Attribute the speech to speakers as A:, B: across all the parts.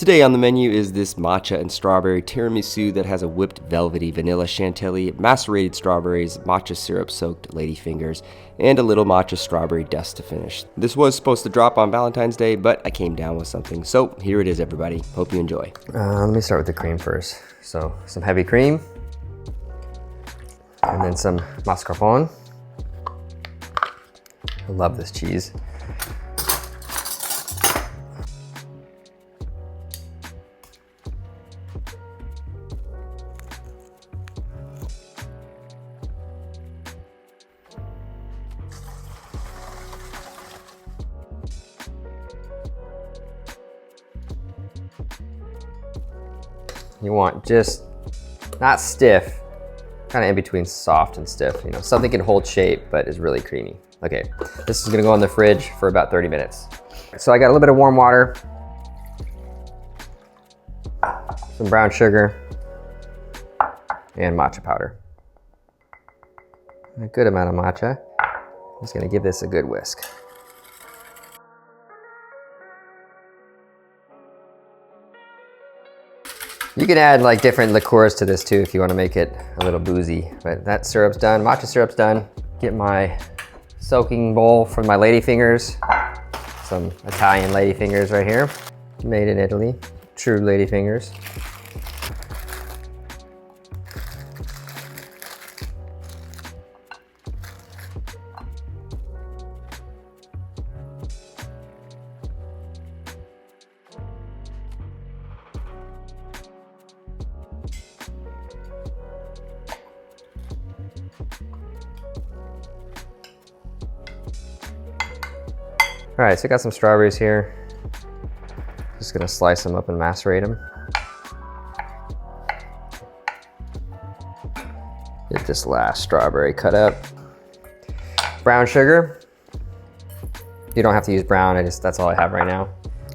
A: Today on the menu is this matcha and strawberry tiramisu that has a whipped velvety vanilla chantilly, macerated strawberries, matcha syrup soaked ladyfingers, and a little matcha strawberry dust to finish. This was supposed to drop on Valentine's Day, but I came down with something, so here it is, everybody. Hope you enjoy.
B: Let me start with the cream first. So some heavy cream, and then some mascarpone. I love this cheese. You want just not stiff, kind of in between soft and stiff. You know, something can hold shape but is really creamy. Okay, this is gonna go in the fridge for about 30 minutes. So I got a little bit of warm water, some brown sugar, and matcha powder. A good amount of matcha. I'm just gonna give this a good whisk. You can add like different liqueurs to this too if you want to make it a little boozy, but that syrup's done, matcha syrup's done. Get my soaking bowl for my ladyfingers. Some Italian ladyfingers right here. Made in Italy, true ladyfingers. All right, so I got some strawberries here. Just gonna slice them up and macerate them. Get this last strawberry cut up. Brown sugar. You don't have to use brown, that's all I have right now.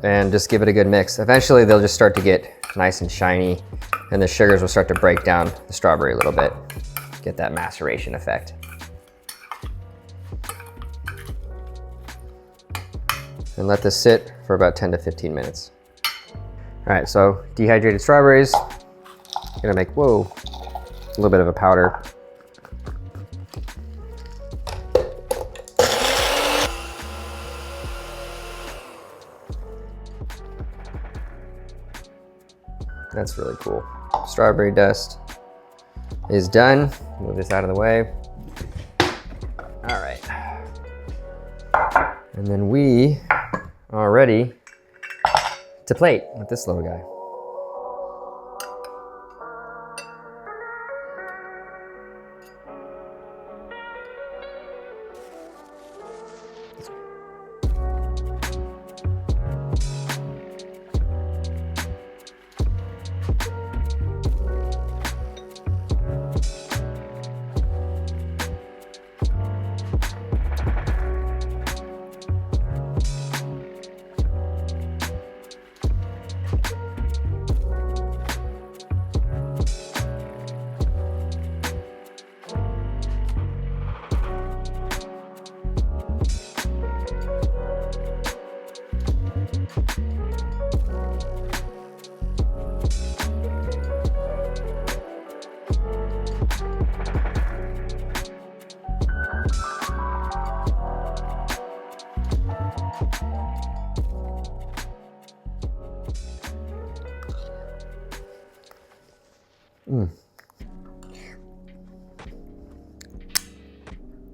B: And just give it a good mix. Eventually they'll just start to get nice and shiny and the sugars will start to break down the strawberry a little bit. Get that maceration effect. And let this sit for about 10 to 15 minutes. All right, so dehydrated strawberries. Gonna make, whoa, a little bit of a powder. That's really cool. Strawberry dust is done. Move this out of the way. All right. And then we are ready to plate with this little guy.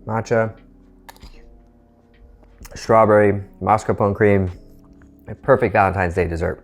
B: Matcha, strawberry, mascarpone cream, a perfect Valentine's Day dessert.